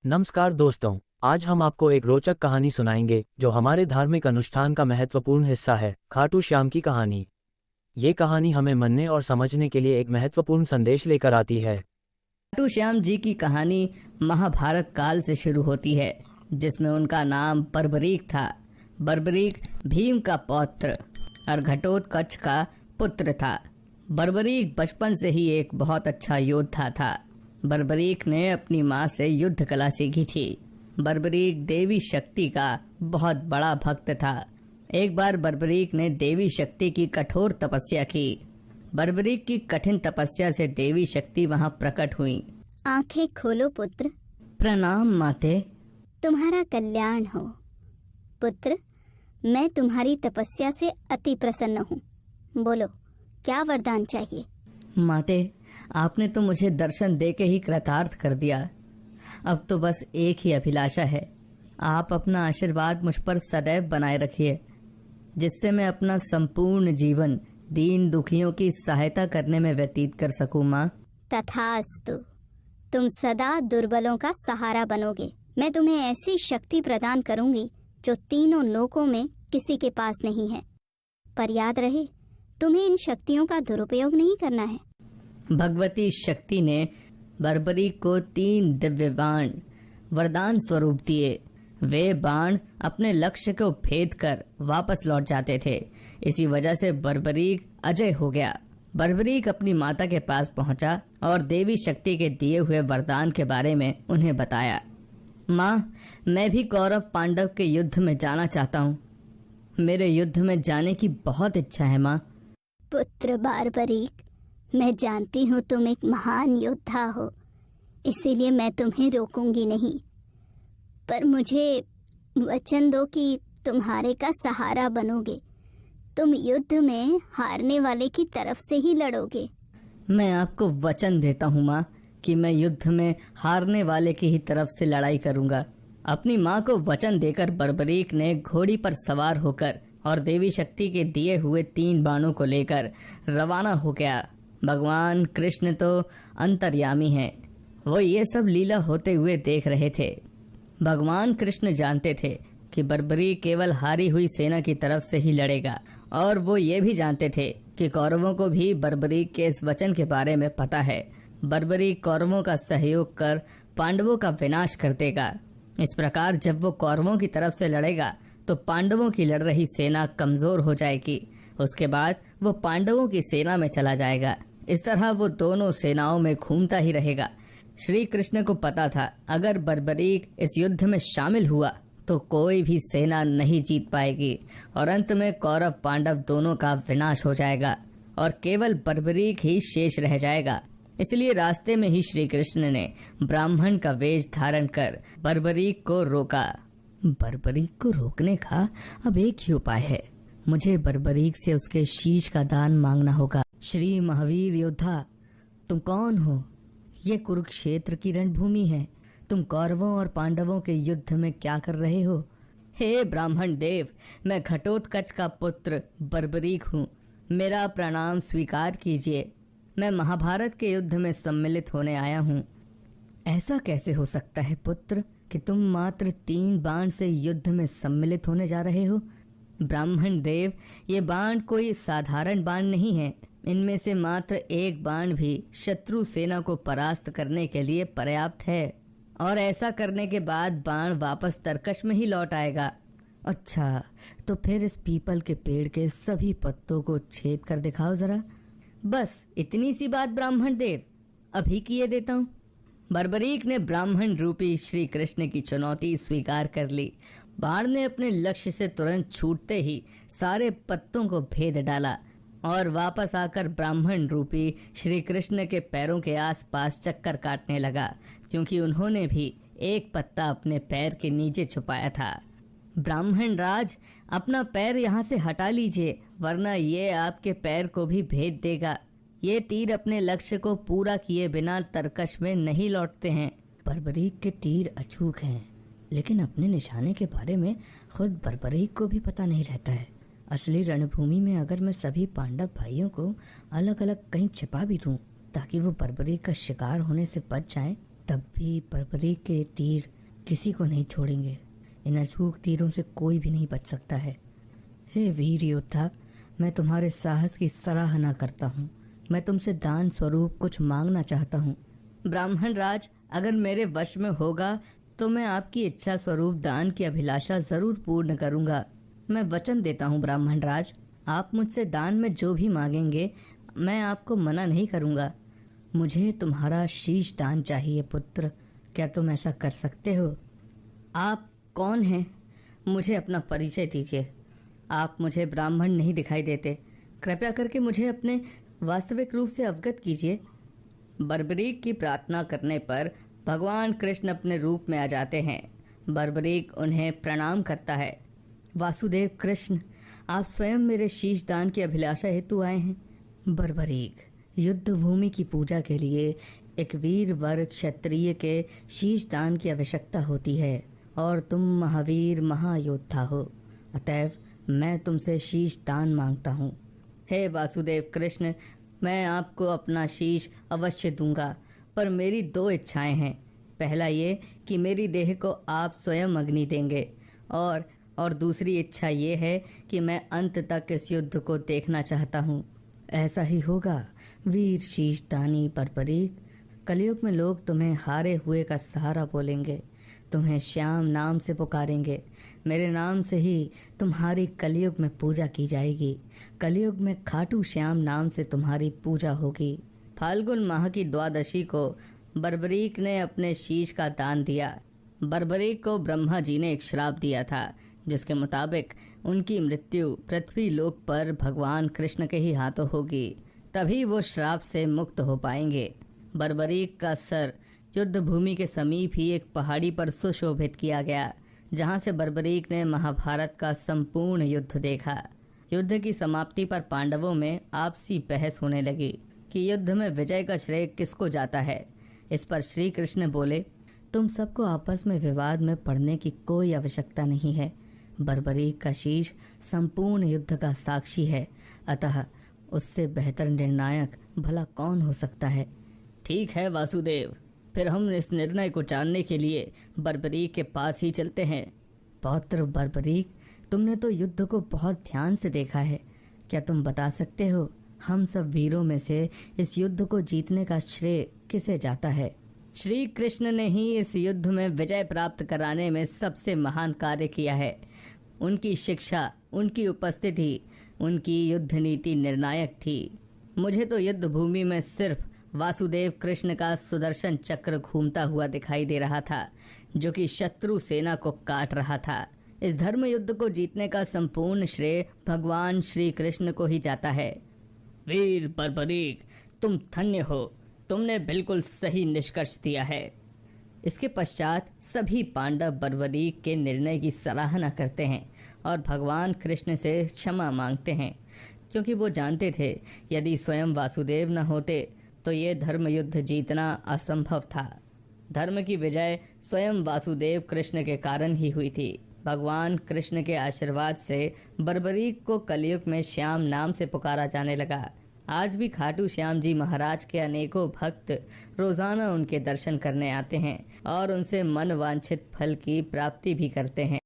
नमस्कार दोस्तों, आज हम आपको एक रोचक कहानी सुनाएंगे जो हमारे धार्मिक अनुष्ठान का महत्वपूर्ण हिस्सा है, खाटू श्याम की कहानी। ये कहानी हमें मानने और समझने के लिए एक महत्वपूर्ण संदेश लेकर आती है। खाटू श्याम जी की कहानी महाभारत काल से शुरू होती है, जिसमें उनका नाम बर्बरीक था। बर्बरीक भीम का पौत्र और घटोत्कच का पुत्र था। बर्बरीक बचपन से ही एक बहुत अच्छा योद्धा था। बर्बरीक ने अपनी माँ से युद्ध कला सीखी थी। बर्बरीक देवी शक्ति का बहुत बड़ा भक्त था। एक बार बर्बरीक ने देवी शक्ति की कठोर तपस्या की। बर्बरीक की कठिन तपस्या से देवी शक्ति वहां प्रकट हुई। आंखें खोलो पुत्र। प्रणाम माते। तुम्हारा कल्याण हो पुत्र। मैं तुम्हारी तपस्या से अति प्रसन्न हूँ। बोलो, क्या वरदान चाहिए? माते, आपने तो मुझे दर्शन दे के ही कृतार्थ कर दिया। अब तो बस एक ही अभिलाषा है, आप अपना आशीर्वाद मुझ पर सदैव बनाए रखिए, जिससे मैं अपना संपूर्ण जीवन दीन दुखियों की सहायता करने में व्यतीत कर सकूं। माँ, तथास्तु। तुम सदा दुर्बलों का सहारा बनोगे। मैं तुम्हें ऐसी शक्ति प्रदान करूंगी जो तीनों लोकों में किसी के पास नहीं है। पर याद रहे, तुम्हें इन शक्तियों का दुरुपयोग नहीं करना है। भगवती शक्ति ने बर्बरीक को 3 दिव्य बाण वरदान स्वरूप दिए। वे बाण अपने लक्ष्य को भेद कर वापस लौट जाते थे। इसी वजह से बर्बरीक अजय हो गया। बर्बरीक अपनी माता के पास पहुंचा और देवी शक्ति के दिए हुए वरदान के बारे में उन्हें बताया। माँ, मैं भी कौरव पांडव के युद्ध में जाना चाहता हूँ। मेरे युद्ध में जाने की बहुत इच्छा है माँ। पुत्र बर्बरीक, मैं जानती हूँ तुम एक महान योद्धा हो, इसीलिए मैं तुम्हें रोकूंगी नहीं। पर मुझे वचन दो कि तुम्हारे का सहारा बनोगे। तुम युद्ध में हारने वाले की तरफ से ही लड़ोगे। मैं आपको वचन देता हूँ माँ कि मैं युद्ध में हारने वाले की ही तरफ से लड़ाई करूँगा। अपनी माँ को वचन देकर बर्बरीक ने घोड़ी पर सवार होकर और देवी शक्ति के दिए हुए 3 बाणों को लेकर रवाना हो गया। भगवान कृष्ण तो अंतर्यामी हैं, वो ये सब लीला होते हुए देख रहे थे। भगवान कृष्ण जानते थे कि बर्बरीक केवल हारी हुई सेना की तरफ से ही लड़ेगा, और वो ये भी जानते थे कि कौरवों को भी बर्बरीक के इस वचन के बारे में पता है। बर्बरीक कौरवों का सहयोग कर पांडवों का विनाश कर देगा। इस प्रकार जब वो कौरवों की तरफ से लड़ेगा तो पांडवों की लड़ रही सेना कमजोर हो जाएगी। उसके बाद वो पांडवों की सेना में चला जाएगा। इस तरह वो दोनों सेनाओं में घूमता ही रहेगा। श्री कृष्ण को पता था, अगर बर्बरीक इस युद्ध में शामिल हुआ तो कोई भी सेना नहीं जीत पाएगी और अंत में कौरव पांडव दोनों का विनाश हो जाएगा और केवल बर्बरीक ही शेष रह जाएगा। इसलिए रास्ते में ही श्री कृष्ण ने ब्राह्मण का वेश धारण कर बर्बरीक को रोका। बर्बरीक को रोकने का अब एक ही उपाय है, मुझे बर्बरीक से उसके शीश का दान मांगना होगा। श्री महावीर योद्धा, तुम कौन हो? ये कुरुक्षेत्र की रणभूमि है। तुम कौरवों और पांडवों के युद्ध में क्या कर रहे हो? हे ब्राह्मण देव, मैं घटोत्कच का पुत्र बर्बरीक हूँ। मेरा प्रणाम स्वीकार कीजिए। मैं महाभारत के युद्ध में सम्मिलित होने आया हूँ। ऐसा कैसे हो सकता है पुत्र कि तुम मात्र 3 बाण से युद्ध में सम्मिलित होने जा रहे हो? ब्राह्मण देव, ये बाण कोई साधारण बाण नहीं है। इनमें से मात्र 1 बाण भी शत्रु सेना को परास्त करने के लिए पर्याप्त है, और ऐसा करने के बाद बाण वापस तरकश में ही लौट आएगा। अच्छा, तो फिर इस पीपल के पेड़ के सभी पत्तों को छेद कर दिखाओ जरा। बस इतनी सी बात ब्राह्मण देव, अभी किए देता हूँ। बर्बरीक ने ब्राह्मण रूपी श्री कृष्ण की चुनौती स्वीकार कर ली। बाण ने अपने लक्ष्य से तुरंत छूटते ही सारे पत्तों को भेद डाला और वापस आकर ब्राह्मण रूपी श्री कृष्ण के पैरों के आसपास चक्कर काटने लगा, क्योंकि उन्होंने भी एक पत्ता अपने पैर के नीचे छुपाया था। ब्राह्मण राज, अपना पैर यहाँ से हटा लीजिए, वरना ये आपके पैर को भी भेद देगा। ये तीर अपने लक्ष्य को पूरा किए बिना तरकश में नहीं लौटते हैं। बर्बरीक के तीर अचूक हैं, लेकिन अपने निशाने के बारे में खुद बर्बरीक को भी पता नहीं रहता है। असली रणभूमि में अगर मैं सभी पांडव भाइयों को अलग अलग कहीं छिपा भी दूं ताकि वो बर्बरीक का शिकार होने से बच जाएं, तब भी बर्बरीक के तीर किसी को नहीं छोड़ेंगे। इन अचूक तीरों से कोई भी नहीं बच सकता है। हे वीर योद्धा, मैं तुम्हारे साहस की सराहना करता हूँ। मैं तुमसे दान स्वरूप कुछ मांगना चाहता हूँ। ब्राह्मण राज, अगर मेरे वश में होगा तो मैं आपकी इच्छा स्वरूप दान की अभिलाषा जरूर पूर्ण करूँगा। मैं वचन देता हूँ ब्राह्मण राज, आप मुझसे दान में जो भी मांगेंगे मैं आपको मना नहीं करूँगा। मुझे तुम्हारा शीश दान चाहिए पुत्र, क्या तुम ऐसा कर सकते हो? आप कौन हैं? मुझे अपना परिचय दीजिए। आप मुझे ब्राह्मण नहीं दिखाई देते, कृपया करके मुझे अपने वास्तविक रूप से अवगत कीजिए। बर्बरीक की प्रार्थना करने पर भगवान कृष्ण अपने रूप में आ जाते हैं। बर्बरीक उन्हें प्रणाम करता है। वासुदेव कृष्ण, आप स्वयं मेरे शीश दान की अभिलाषा हेतु आए हैं। बर्बरीक, युद्ध भूमि की पूजा के लिए एक वीर वर क्षत्रिय के शीश दान की आवश्यकता होती है और तुम महावीर महायोद्धा हो, अतएव मैं तुमसे शीश दान मांगता हूँ। हे वासुदेव कृष्ण, मैं आपको अपना शीश अवश्य दूंगा, पर मेरी दो इच्छाएं हैं। पहला ये कि मेरी देह को आप स्वयं अग्नि देंगे और दूसरी इच्छा ये है कि मैं अंत तक इस युद्ध को देखना चाहता हूँ। ऐसा ही होगा वीर शीश दानी बर्बरीक। कलयुग में लोग तुम्हें हारे हुए का सहारा बोलेंगे, तुम्हें श्याम नाम से पुकारेंगे। मेरे नाम से ही तुम्हारी कलयुग में पूजा की जाएगी। कलयुग में खाटू श्याम नाम से तुम्हारी पूजा होगी। फाल्गुन माह की द्वादशी को बर्बरीक ने अपने शीश का दान दिया। बर्बरीक को ब्रह्मा जी ने एक श्राप दिया था, जिसके मुताबिक उनकी मृत्यु पृथ्वी लोक पर भगवान कृष्ण के ही हाथों होगी, तभी वो श्राप से मुक्त हो पाएंगे। बर्बरीक का सर युद्ध भूमि के समीप ही एक पहाड़ी पर सुशोभित किया गया, जहां से बर्बरीक ने महाभारत का संपूर्ण युद्ध देखा। युद्ध की समाप्ति पर पांडवों में आपसी बहस होने लगी कि युद्ध में विजय का श्रेय किसको जाता है। इस पर श्री कृष्ण बोले, तुम सबको आपस में विवाद में पड़ने की कोई आवश्यकता नहीं है। बर्बरीक का शीश संपूर्ण युद्ध का साक्षी है, अतः उससे बेहतर निर्णायक भला कौन हो सकता है। ठीक है वासुदेव, फिर हम इस निर्णय को जानने के लिए बर्बरीक के पास ही चलते हैं। पौत्र बर्बरीक, तुमने तो युद्ध को बहुत ध्यान से देखा है, क्या तुम बता सकते हो हम सब वीरों में से इस युद्ध को जीतने का श्रेय किसे जाता है? श्री कृष्ण ने ही इस युद्ध में विजय प्राप्त कराने में सबसे महान कार्य किया है। उनकी शिक्षा, उनकी उपस्थिति, उनकी युद्ध नीति निर्णायक थी। मुझे तो युद्ध भूमि में सिर्फ वासुदेव कृष्ण का सुदर्शन चक्र घूमता हुआ दिखाई दे रहा था, जो कि शत्रु सेना को काट रहा था। इस धर्म युद्ध को जीतने का संपूर्ण श्रेय भगवान श्री कृष्ण को ही जाता है। वीर बर्बरीक, तुम धन्य हो, तुमने बिल्कुल सही निष्कर्ष दिया है। इसके पश्चात सभी पांडव बर्बरीक के निर्णय की सराहना करते हैं और भगवान कृष्ण से क्षमा मांगते हैं, क्योंकि वो जानते थे यदि स्वयं वासुदेव न होते तो ये धर्म युद्ध जीतना असंभव था। धर्म की विजय स्वयं वासुदेव कृष्ण के कारण ही हुई थी। भगवान कृष्ण के आशीर्वाद से बर्बरीक को कलयुग में श्याम नाम से पुकारा जाने लगा। आज भी खाटू श्याम जी महाराज के अनेकों भक्त रोजाना उनके दर्शन करने आते हैं और उनसे मन वांछित फल की प्राप्ति भी करते हैं।